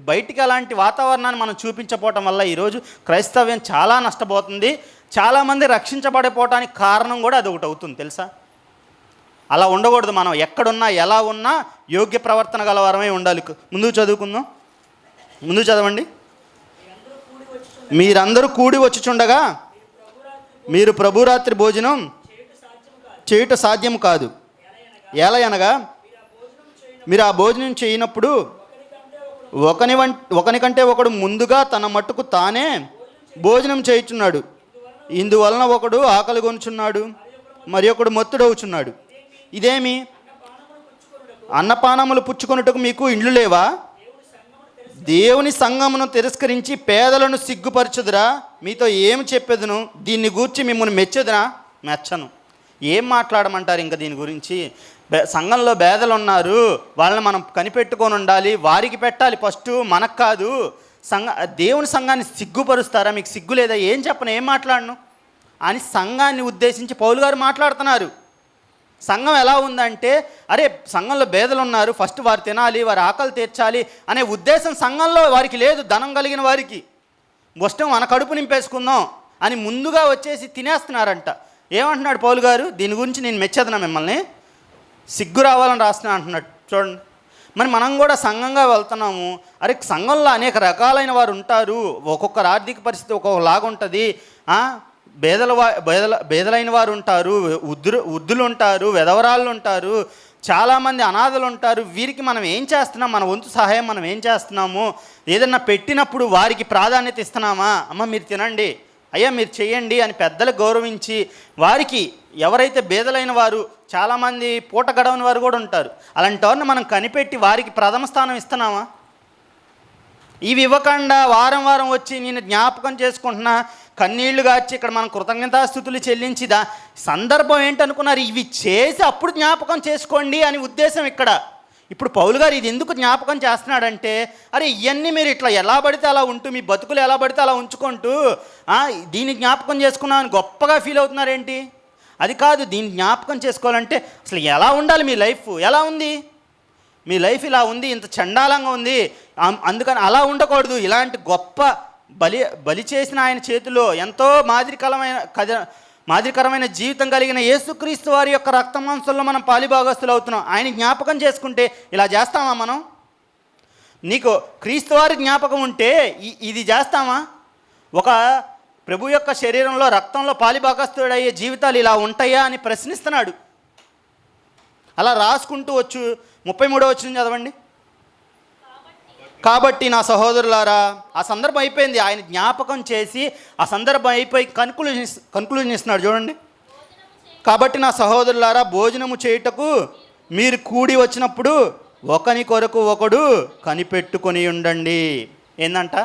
బయటికి అలాంటి వాతావరణాన్ని మనం చూపించకపోవటం వల్ల ఈరోజు క్రైస్తవ్యం చాలా నష్టపోతుంది. చాలామంది రక్షించబడిపోవటానికి కారణం కూడా అది ఒకటి అవుతుంది తెలుసా? అలా ఉండకూడదు. మనం ఎక్కడున్నా ఎలా ఉన్నా యోగ్య ప్రవర్తన గలవారమై ఉండాలి. ముందుకు చదువుకుందాం, ముందుకు చదవండి. మీరందరూ కూడి వచ్చుచుండగా మీరు ప్రభురాత్రి భోజనం చేయుట సాధ్యం కాదు. ఎలా అనగా మీరు ఆ భోజనం చేయనప్పుడు ఒకనికంటే ఒకడు ముందుగా తన మట్టుకు తానే భోజనం చేయుచున్నాడు. ఇందువలన ఒకడు ఆకలి కొనుచున్నాడు, మరి ఒకడు మత్తుడవుచున్నాడు. ఇదేమి? అన్నపానములు పుచ్చుకొనుటకు మీకు ఇండ్లు లేవా? దేవుని సంఘమును తిరస్కరించి పేదలను సిగ్గుపరచుదురా? మీతో ఏమి చెప్పేదను? దీన్ని గూర్చి మిమ్మల్ని మెచ్చేదనా? మెచ్చను. ఏం మాట్లాడమంటారు ఇంకా దీని గురించి? సంఘంలో పేదలు ఉన్నారు, వాళ్ళని మనం కనిపెట్టుకొని ఉండాలి, వారికి పెట్టాలి ఫస్ట్, మనకు కాదు. దేవుని సంఘాన్ని సిగ్గుపరుస్తారా? మీకు సిగ్గు లేదా? ఏం చెప్పను, ఏం మాట్లాడను అని సంఘాన్ని ఉద్దేశించి పౌలు గారు మాట్లాడుతున్నారు. సంఘం ఎలా ఉందంటే అరే సంఘంలో పేదలు ఉన్నారు, ఫస్ట్ వారు తినాలి, వారి ఆకలి తీర్చాలి అనే ఉద్దేశం సంఘంలో వారికి లేదు. ధనం కలిగిన వారికి వష్టం మన కడుపు నింపేసుకుందాం అని ముందుగా వచ్చేసి తినేస్తున్నారంట. ఏమంటున్నాడు పౌలు గారు? దీని గురించి నేను మెచ్చేదనా మిమ్మల్ని? సిగ్గు రావాలని రాస్తున్నా అంటున్నాడు. చూడండి, మరి మనం కూడా సంఘంగా వెళ్తున్నాము. అరే సంఘంలో రకాలైన వారు ఉంటారు, ఒక్కొక్కరు ఆర్థిక పరిస్థితి ఒక్కొక్కలాగా ఉంటుంది. బేదలైన వారు ఉంటారు, వృద్ధులు ఉంటారు, విధవరాళ్ళు ఉంటారు, చాలామంది అనాథలు ఉంటారు. వీరికి మనం ఏం చేస్తున్నాం? మన వంతు సహాయం మనం ఏం చేస్తున్నాము? ఏదన్నా పెట్టినప్పుడు వారికి ప్రాధాన్యత ఇస్తున్నామా? అమ్మ మీరు తినండి, అయ్యా మీరు చేయండి అని పెద్దలు గౌరవించి వారికి, ఎవరైతే బేదలైన వారు, చాలామంది పూట గడవని వారు కూడా ఉంటారు, అలాంటి వారిని మనం కనిపెట్టి వారికి ప్రథమ స్థానం ఇస్తున్నామా? ఇవి ఇవ్వకుండా వారం వారం వచ్చి నేను జ్ఞాపకం చేసుకుంటున్నా, కన్నీళ్లు గార్చి ఇక్కడ మనం కృతజ్ఞతాస్థుతులు చెల్లించిదా సందర్భం ఏంటనుకున్నారు? ఇవి చేసి అప్పుడు జ్ఞాపకం చేసుకోండి అని ఉద్దేశం ఇక్కడ. ఇప్పుడు పౌలు గారు ఇది ఎందుకు జ్ఞాపకం చేస్తున్నాడంటే అరే ఇవన్నీ మీరు ఇట్లా ఎలా పడితే అలా ఉంటూ, మీ బతుకులు ఎలా పడితే అలా ఉంచుకుంటూ దీన్ని జ్ఞాపకం చేసుకున్నామని గొప్పగా ఫీల్ అవుతున్నారేంటి? అది కాదు. దీన్ని జ్ఞాపకం చేసుకోవాలంటే అసలు ఎలా ఉండాలి? మీ లైఫ్ ఎలా ఉంది? మీ లైఫ్ ఇలా ఉంది, ఇంత చండాలంగా ఉంది, అందుకని అలా ఉండకూడదు. ఇలాంటి గొప్ప బలి చేసిన ఆయన చేతిలో ఎంతో మాదిరికరమైన జీవితం కలిగిన యేసుక్రీస్తు వారి యొక్క రక్త మాంసంలో మనం పాలిభాగస్తులు అవుతున్నాం. ఆయన జ్ఞాపకం చేసుకుంటే ఇలా చేస్తామా మనం? నీకు క్రీస్తు వారి జ్ఞాపకం ఉంటే ఇది చేస్తామా? ఒక ప్రభు యొక్క శరీరంలో రక్తంలో పాలిభాగస్తుడయ్యే జీవితాలు ఇలా ఉంటాయా అని ప్రశ్నిస్తున్నాడు. అలా రాసుకుంటూ వచ్చు 33వ వచనం చదవండి. కాబట్టి నా సహోదరులారా, ఆ సందర్భం అయిపోయింది, ఆయన జ్ఞాపకం చేసి ఆ సందర్భం అయిపోయి కన్క్లూజన్ ఇస్తున్నాడు చూడండి. కాబట్టి నా సహోదరులారా, భోజనము చేయుటకు మీరు కూడి వచ్చినప్పుడు ఒకని కొరకు ఒకడు కనిపెట్టుకొని ఉండండి. ఏందంట?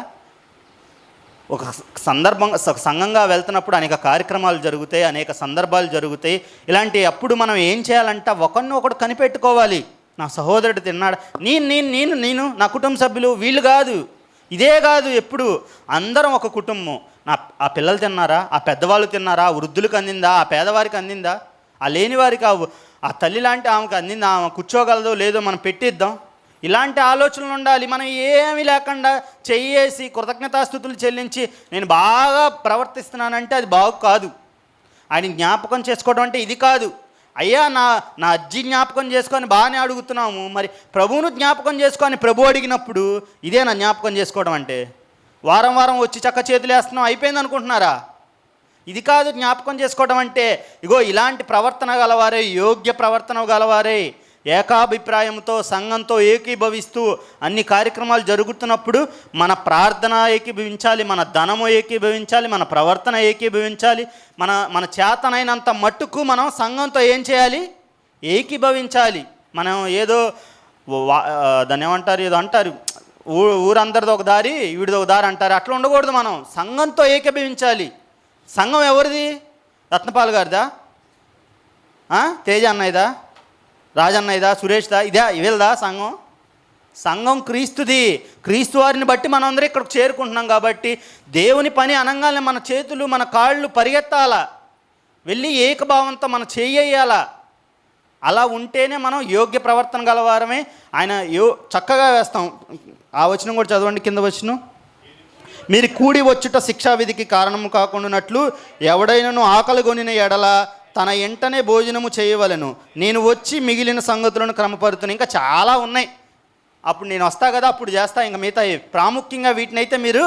ఒక సంఘంగా వెళ్తున్నప్పుడు అనేక కార్యక్రమాలు జరుగుతాయి, అనేక సందర్భాలు జరుగుతాయి. ఇలాంటి అప్పుడు మనం ఏం చేయాలంట? ఒకరిని ఒకడు కనిపెట్టుకోవాలి. నా సహోదరుడు తిన్నాడు, నేను నా కుటుంబ సభ్యులు, వీళ్ళు కాదు, ఇదే కాదు, ఎప్పుడు అందరం ఒక కుటుంబం. ఆ పిల్లలు తిన్నారా? ఆ పెద్దవాళ్ళు తిన్నారా? ఆ వృద్ధులకు అందిందా? ఆ పేదవారికి అందిందా? ఆ లేని వారికి, ఆ తల్లి లాంటి ఆమెకు అందిందా? ఆమె కూర్చోగలదో లేదో మనం పెట్టిద్దాం. ఇలాంటి ఆలోచనలు ఉండాలి. మనం ఏమీ లేకుండా చెయ్యేసి కృతజ్ఞతాస్తుతులు చెల్లించి నేను బాగా ప్రవర్తిస్తున్నానంటే అది బాగు కాదు. ఆయన జ్ఞాపకం చేసుకోవడం అంటే ఇది కాదు. అయ్యా నా అజ్జి జ్ఞాపకం చేసుకొని బాగానే అడుగుతున్నాము, మరి ప్రభువును జ్ఞాపకం చేసుకొని ప్రభు అడిగినప్పుడు ఇదే నా జ్ఞాపకం చేసుకోవడం అంటే? వారం వారం వచ్చి చక్క చేతులు వేస్తున్నాం అయిపోయింది అనుకుంటున్నారా? ఇది కాదు జ్ఞాపకం చేసుకోవడం అంటే. ఇగో ఇలాంటి ప్రవర్తన గలవారే, యోగ్య ప్రవర్తన గలవారే, ఏకాభిప్రాయంతో సంఘంతో ఏకీభవిస్తూ అన్ని కార్యక్రమాలు జరుగుతున్నప్పుడు మన ప్రార్థన ఏకీభవించాలి, మన ధనము ఏకీభవించాలి, మన ప్రవర్తన ఏకీభవించాలి. మన చేతనైనంత మట్టుకు మనం సంఘంతో ఏం చేయాలి? ఏకీభవించాలి. మనం ఏదో దాన్ని ఏమంటారు, ఏదో అంటారు, ఊరందరిది ఒక దారి వీడిది ఒక దారి అంటారు, అట్లా ఉండకూడదు. మనం సంఘంతో ఏకీభవించాలి. సంఘం ఎవరిది? రత్నపాల్ గారిదా? తేజ అన్నయ్యదా? రాజన్నయ్యదా? సురేష్దా? ఇదా వీళ్ళదా సంఘం? సంఘం క్రీస్తుది. క్రీస్తు వారిని బట్టి మనం అందరం ఇక్కడికి చేరుకుంటున్నాం కాబట్టి దేవుని పని అనంగానే మన చేతులు మన కాళ్ళు పరిగెత్తాలా, వెళ్ళి ఏకభావంతో మనం చెయ్యాలా. అలా ఉంటేనే మనం యోగ్య ప్రవర్తన గలవారమే. ఆయన చక్కగా వేస్తాం. ఆ వచనం కూడా చదవండి, కింద వచనం. మీరు కూడి వచ్చుట శిక్షా విధికి కారణము కాకుండానట్లు ఎవడైనను ఆకలి కొనిన ఎడల తన ఎంటనే భోజనము చేయవలెను. నేను వచ్చి మిగిలిన సంగతులను క్రమపరుతును. ఇంకా చాలా ఉన్నాయి, అప్పుడు నేను వస్తా కదా, అప్పుడు చేస్తా. ఇంకా మిగతా ప్రాముఖ్యంగా వీటినైతే మీరు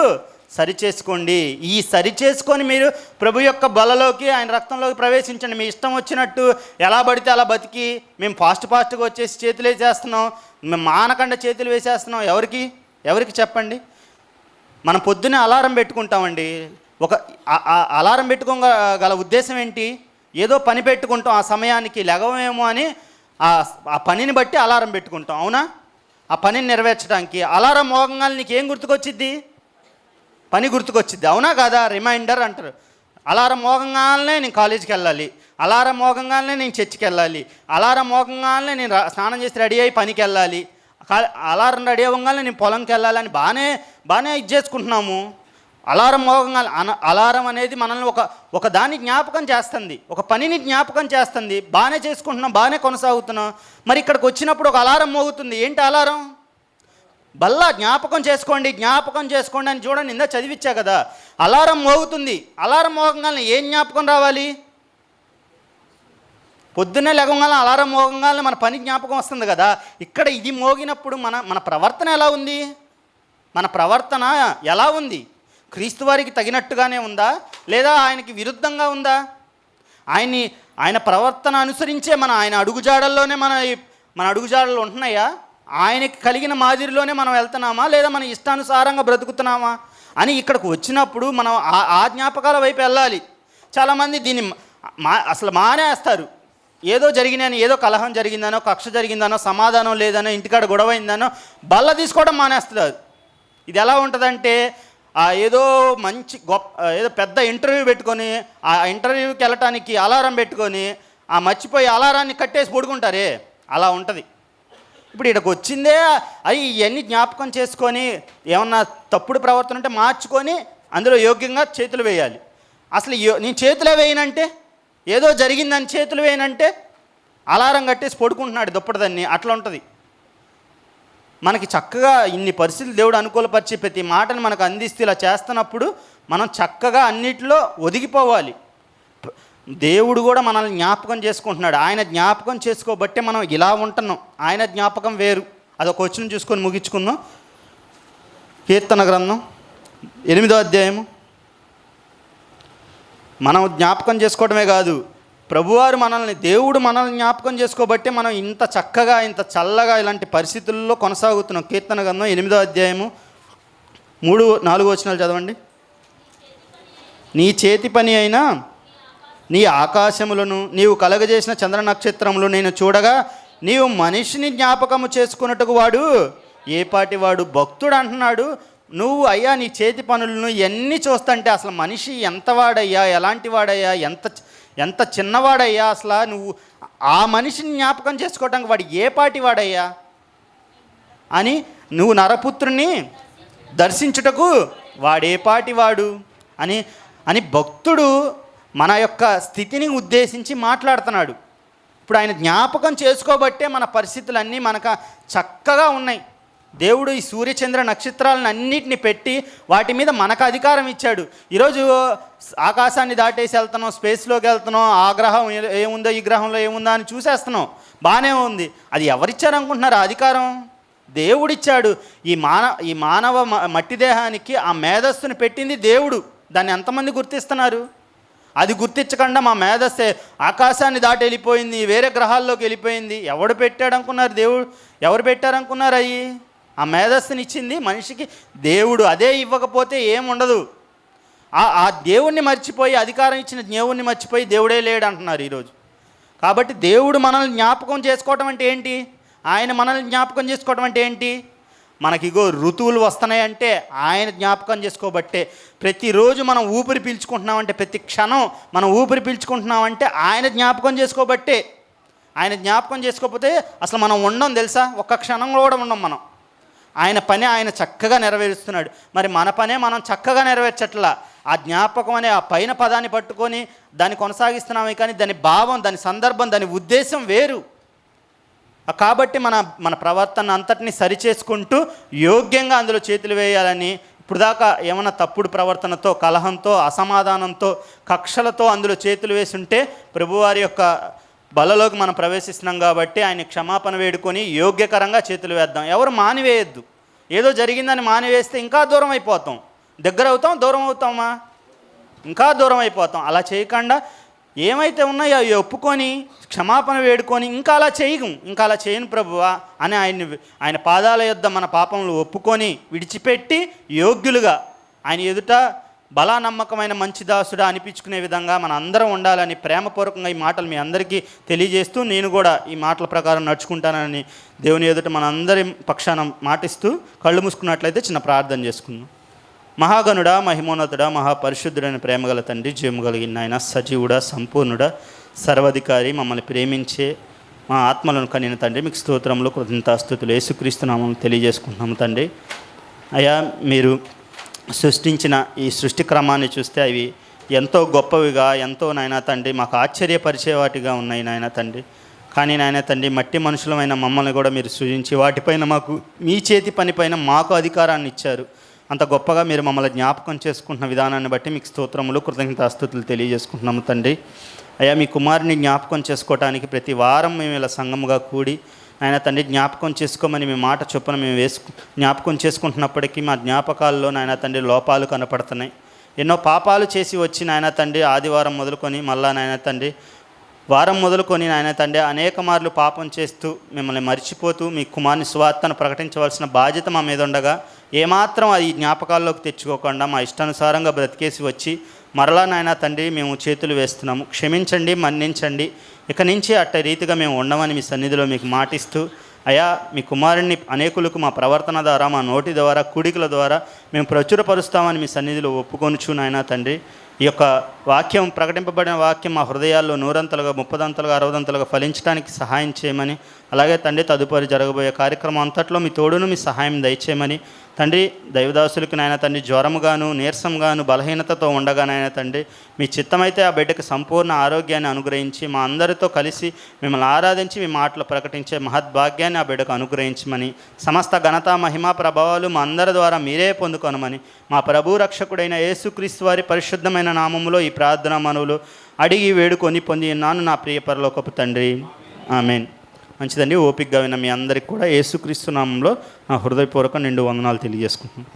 సరిచేసుకోండి. ఈ సరిచేసుకొని మీరు ప్రభు యొక్క బలలోకి, ఆయన రక్తంలోకి ప్రవేశించండి. మీ ఇష్టం వచ్చినట్టు ఎలా పడితే అలా బతికి మేము ఫాస్ట్గా వచ్చేసి చేతులు వేసేస్తున్నాం, మేము మానకుండా చేతులు వేసేస్తున్నాం. ఎవరికి చెప్పండి? మనం పొద్దున్నే అలారం పెట్టుకుంటామండి. ఒక అలారం పెట్టుకోగల ఉద్దేశం ఏంటి? ఏదో పని పెట్టుకుంటాం, ఆ సమయానికి లెగవేమో అని ఆ పనిని బట్టి అలారం పెట్టుకుంటాం, అవునా? ఆ పనిని నెరవేర్చడానికి అలారం మోగంగానే నీకు ఏం గుర్తుకొచ్చిద్ది? పని గుర్తుకొచ్చిద్ది, అవునా కాదా? రిమైండర్ అంటారు. అలారం మోగంగానే నేను కాలేజీకి వెళ్ళాలి, అలారం మోగంగానే నేను చర్చికి వెళ్ళాలి, అలారం మోగంగానే నేను స్నానం చేసి రెడీ అయ్యి పనికి వెళ్ళాలి, అలారం రెడీ అవ్వగానే నేను పొలంకి వెళ్ళాలని బాగానే ఇది చేసుకుంటున్నాము. అలారం మోగంగా అలారం అనేది మనల్ని ఒక దాన్ని జ్ఞాపకం చేస్తుంది, ఒక పనిని జ్ఞాపకం చేస్తుంది. బాగానే చేసుకుంటున్నాం, బాగానే కొనసాగుతున్నాం. మరి ఇక్కడికి వచ్చినప్పుడు ఒక అలారం మోగుతుంది. ఏంటి అలారం? బల్లా జ్ఞాపకం చేసుకోండి అని చూడండి, ఇందా చదివిచ్చా కదా. అలారం మోగుతుంది. అలారం మోగంగానే ఏం జ్ఞాపకం రావాలి? పొద్దున్నే లెగంగానే అలారం మోగంగానే మన పని జ్ఞాపకం వస్తుంది కదా. ఇక్కడ ఇది మోగినప్పుడు మన ప్రవర్తన ఎలా ఉంది? మన ప్రవర్తన ఎలా ఉంది? క్రీస్తు వారికి తగినట్టుగానే ఉందా, లేదా ఆయనకి విరుద్ధంగా ఉందా? ఆయన ప్రవర్తన అనుసరించే ఆయన అడుగుజాడల్లోనే మన అడుగుజాడలు ఉంటున్నాయా? ఆయనకి కలిగిన మాదిరిలోనే మనం వెళ్తున్నామా, లేదా మన ఇష్టానుసారంగా బ్రతుకుతున్నామా అని ఇక్కడికి వచ్చినప్పుడు మనం ఆ జ్ఞాపకాల వైపు వెళ్ళాలి. చాలామంది దీన్ని అసలు మానేస్తారు. ఏదో జరిగినానో, ఏదో కలహం జరిగిందనో, కక్ష జరిగిందనో, సమాధానం లేదనో, ఇంటికాడ గొడవ అయిందనో బల్ల తీసుకోవడం మానేస్తారు. ఇది ఎలా ఉంటుందంటే, ఏదో మంచి ఏదో పెద్ద ఇంటర్వ్యూ పెట్టుకొని ఆ ఇంటర్వ్యూకి వెళ్ళటానికి అలారం పెట్టుకొని మర్చిపోయి అలారాన్ని కట్టేసి పడుకుంటారే, అలా ఉంటుంది. ఇప్పుడు ఇక్కడికి వచ్చిందే ఇవన్నీ జ్ఞాపకం చేసుకొని ఏమన్నా తప్పుడు ప్రవర్తన ఉంటే మార్చుకొని అందులో యోగ్యంగా చేతులు వేయాలి. అసలు నేను చేతులే వేయనంటే, ఏదో జరిగిందని చేతులు వేయనంటే అలారం కట్టేసి పడుకుంటున్నాడు దుప్పటిదాన్ని, అట్లా ఉంటుంది. మనకి చక్కగా ఇన్ని పరిస్థితులు దేవుడు అనుకూలపరిచి ప్రతి మాటను మనకు అందిస్తే ఇలా చేస్తున్నప్పుడు మనం చక్కగా అన్నిటిలో ఒదిగిపోవాలి. దేవుడు కూడా మనల్ని జ్ఞాపకం చేసుకుంటున్నాడు. ఆయన జ్ఞాపకం చేసుకోబట్టే మనం ఇలా ఉంటున్నాం. ఆయన జ్ఞాపకం వేరు. అదొక వచనం చూసుకొని ముగించుకుందాం. కీర్తన గ్రంథం 8వ అధ్యాయము. మనం జ్ఞాపకం చేసుకోవడమే కాదు, ప్రభువారు దేవుడు మనల్ని జ్ఞాపకం చేసుకోబట్టే మనం ఇంత చక్కగా, ఇంత చల్లగా ఇలాంటి పరిస్థితుల్లో కొనసాగుతున్నాం. కీర్తన గ్రంథం 8వ అధ్యాయము 3-4 వచనాలు చదవండి. నీ చేతి పని అయినా నీ ఆకాశములను నీవు కలగజేసిన చంద్ర నక్షత్రములు నేను చూడగా నీవు మనిషిని జ్ఞాపకము చేసుకున్నట్టుకు వాడు ఏపాటి వాడు? భక్తుడు అంటున్నాడు, నువ్వు అయ్యా నీ చేతి పనులను ఎన్ని చూస్తుంటే అసలు మనిషి ఎంత వాడయ్యా, ఎలాంటి వాడయ్యా, ఎంత చిన్నవాడయ్యా, అసలు నువ్వు ఆ మనిషిని జ్ఞాపకం చేసుకోవటానికి వాడు ఏ పాటి వాడయ్యా అని, నువ్వు నరపుత్రుని దర్శించుటకు వాడే పాటి వాడు అని భక్తుడు మన యొక్క స్థితిని ఉద్దేశించి మాట్లాడుతున్నాడు. ఇప్పుడు ఆయన జ్ఞాపకం చేసుకోబట్టే మన పరిస్థితులన్నీ మనకు చక్కగా ఉన్నాయి. దేవుడు ఈ సూర్యచంద్ర నక్షత్రాలను అన్నిటిని పెట్టి వాటి మీద మనకు అధికారం ఇచ్చాడు. ఈరోజు ఆకాశాన్ని దాటేసి వెళ్తున్నాం, స్పేస్లోకి వెళ్తున్నాం, ఆ గ్రహం ఏముందో ఈ గ్రహంలో ఏముందో అని చూసేస్తున్నాం, బాగానే ఉంది. అది ఎవరిచ్చారనుకుంటున్నారు ఆ అధికారం? దేవుడిచ్చాడు. ఈ మానవ మట్టి దేహానికి ఆ మేధస్సుని పెట్టింది దేవుడు. దాన్ని ఎంతమంది గుర్తిస్తున్నారు? అది గుర్తించకుండా మా మేధస్సే ఆకాశాన్ని దాటి వెళ్ళిపోయింది, వేరే గ్రహాల్లోకి వెళ్ళిపోయింది. ఎవడు పెట్టాడు అనుకున్నారు? దేవుడు. ఎవరు పెట్టారనుకున్నారు? అయ్యి ఆ మేధస్సుని ఇచ్చింది మనిషికి దేవుడు. అదే ఇవ్వకపోతే ఏముండదు. ఆ దేవుణ్ణి మర్చిపోయి, అధికారం ఇచ్చిన దేవుణ్ణి మర్చిపోయి దేవుడే లేడు అంటున్నారు ఈరోజు. కాబట్టి దేవుడు మనల్ని జ్ఞాపకం చేసుకోవటం అంటే ఏంటి? ఆయన మనల్ని జ్ఞాపకం చేసుకోవటం అంటే ఏంటి? మనకిగో ఋతువులు వస్తున్నాయంటే ఆయన జ్ఞాపకం చేసుకోబట్టే. ప్రతిరోజు మనం ఊపిరి పీల్చుకుంటున్నామంటే, ప్రతి క్షణం మనం ఊపిరి పీల్చుకుంటున్నామంటే ఆయన జ్ఞాపకం చేసుకోబట్టే. ఆయన జ్ఞాపకం చేసుకోకపోతే అసలు మనం ఉండం తెలుసా? ఒక్క క్షణం కూడా ఉండం మనం. ఆయన పని ఆయన చక్కగా నెరవేరుస్తున్నాడు. మరి మన పనే మనం చక్కగా నెరవేర్చట్లా. ఆ జ్ఞాపకం అనే ఆ పైన పదాన్ని పట్టుకొని దాన్ని కొనసాగిస్తున్నామే, కానీ దాని భావం, దాని సందర్భం, దాని ఉద్దేశం వేరు. కాబట్టి మన ప్రవర్తన అంతటిని సరిచేసుకుంటూ యోగ్యంగా అందులో చేతులు వేయాలని. ఇప్పుడు దాకా ఏమైనా తప్పుడు ప్రవర్తనతో, కలహంతో, అసమాధానంతో, కక్షలతో అందులో చేతులు వేసి ఉంటే ప్రభువారి యొక్క బలలోకి మనం ప్రవేశిస్తున్నాం కాబట్టి ఆయన క్షమాపణ వేడుకొని యోగ్యకరంగా చేతులు వేద్దాం. ఎవరు మానివేయద్దు. ఏదో జరిగిందని మానివేస్తే ఇంకా దూరం అయిపోతాం. దగ్గర అవుతాం, దూరం అవుతామా? ఇంకా దూరం అయిపోతాం. అలా చేయకుండా ఏమైతే ఉన్నాయో అవి ఒప్పుకొని క్షమాపణ వేడుకొని ఇంకా అలా చేయను ప్రభువా అని ఆయన పాదాల యొద్ద మన పాపములు ఒప్పుకొని విడిచిపెట్టి యోగ్యులుగా ఆయన ఎదుట బలా నమ్మకమైన మంచి దాసుడా అనిపించుకునే విధంగా మన అందరం ఉండాలని ప్రేమపూర్వకంగా ఈ మాటలు మీ అందరికీ తెలియజేస్తూ, నేను కూడా ఈ మాటల ప్రకారం నడుచుకుంటానని దేవుని ఎదుట మన అందరి పక్షాన మాటిస్తూ కళ్ళు మూసుకున్నట్లయితే చిన్న ప్రార్థన చేసుకుందాం. మహాగణుడా, మహిమోన్నతుడా, మహాపరిశుద్ధుడైన ప్రేమగల తండ్రి, జీవము కలిగిన ఆయన, సజీవుడా, సంపూర్ణుడా, సర్వాధికారి, మమ్మల్ని ప్రేమించే మా ఆత్మలను కనిన తండ్రి, మీకు స్తోత్రములు, కృతజ్ఞతాస్తుతులు యేసుక్రీస్తు నామమున తెలియజేసుకుంటున్నాము తండ్రి. అయ్యా, మీరు సృష్టించిన ఈ సృష్టి క్రమాన్ని చూస్తే అవి ఎంతో గొప్పవిగా, ఎంతో నాయన తండ్రి మాకు ఆశ్చర్యపరిచే వాటిగా ఉన్నాయి నాయన తండ్రి. కానీ నాయన తండ్రి, మట్టి మనుషులమైన మమ్మల్ని కూడా మీరు సృజించి వాటిపైన మాకు మీ చేతి పనిపైన మాకు అధికారాన్ని ఇచ్చారు. అంత గొప్పగా మీరు మమ్మల్ని జ్ఞాపకం చేసుకుంటున్న విధానాన్ని బట్టి మీకు స్తోత్రములు, కృతజ్ఞతాస్తుతులు తెలియజేసుకుంటున్నాము తండ్రి. అయ్యా, మీ కుమారుని జ్ఞాపకం చేసుకోవడానికి ప్రతి వారం మేము ఇలా సంఘముగా కూడి ఆయన తండ్రి జ్ఞాపకం చేసుకోమని మీ మాట చొప్పున మేము జ్ఞాపకం చేసుకుంటున్నప్పటికీ మా జ్ఞాపకాల్లో నాయన తండ్రి లోపాలు కనపడుతున్నాయి. ఎన్నో పాపాలు చేసి వచ్చి నాయన తండ్రి ఆదివారం మొదలుకొని మళ్ళా నాయన తండ్రి వారం మొదలుకొని నాయన తండ్రి అనేక మార్లు పాపం చేస్తూ మిమ్మల్ని మర్చిపోతూ మీ కుమారుని సువార్తను ప్రకటించవలసిన బాధ్యత మా మీద ఉండగా ఏమాత్రం అది జ్ఞాపకాల్లోకి తెచ్చుకోకుండా మా ఇష్టానుసారంగా బ్రతికేసి వచ్చి మరలా నాయన తండ్రి మేము చేతులు వేస్తున్నాము. క్షమించండి, మన్నించండి. ఇక నుంచి అట్ట రీతిగా మేము ఉండమని మీ సన్నిధిలో మీకు మాటిస్తూ, అయా మీ కుమారుణ్ణి అనేకులకు మా ప్రవర్తన ద్వారా, మా నోటి ద్వారా, కూడికల ద్వారా మేము ప్రచురపరుస్తామని మీ సన్నిధిలో ఒప్పుకొనుచు నాయన తండ్రి. ఈ యొక్క వాక్యం, ప్రకటింపబడిన వాక్యం మా హృదయాల్లో 100 30 60 ఫలించడానికి సహాయం చేయమని, అలాగే తండ్రి తదుపరి జరగబోయే కార్యక్రమం అంతట్లో మీ తోడును మీ సహాయం దయచేయమని తండ్రి. దైవదాసులకు నాయన తండ్రి జ్వరముగాను, నీరసంగాను, బలహీనతతో ఉండగా నాయన తండ్రి మీ చిత్తమైతే ఆ బిడ్డకు సంపూర్ణ ఆరోగ్యాన్ని అనుగ్రహించి మా అందరితో కలిసి మిమ్మల్ని ఆరాధించి మీ మాటలు ప్రకటించే మహద్భాగ్యాన్ని ఆ బిడ్డకు అనుగ్రహించమని, సమస్త ఘనత, మహిమ, ప్రభావాలు మా అందరి ద్వారా మీరే పొందుకొనమని మా ప్రభు రక్షకుడైన యేసుక్రీస్తు వారి పరిశుద్ధమైన నామములో ఈ ప్రార్థనా మనవులు అడిగి వేడుకొని పొంది ఉన్నాను నా ప్రియ పరలోకపు తండ్రి. ఆమేన్. మంచిదండి. ఓపికగా విన్న మీ అందరికీ కూడా యేసుక్రీస్తు నామంలో నా హృదయపూర్వక నిండు వందనాలు తెలియజేసుకుంటున్నాను.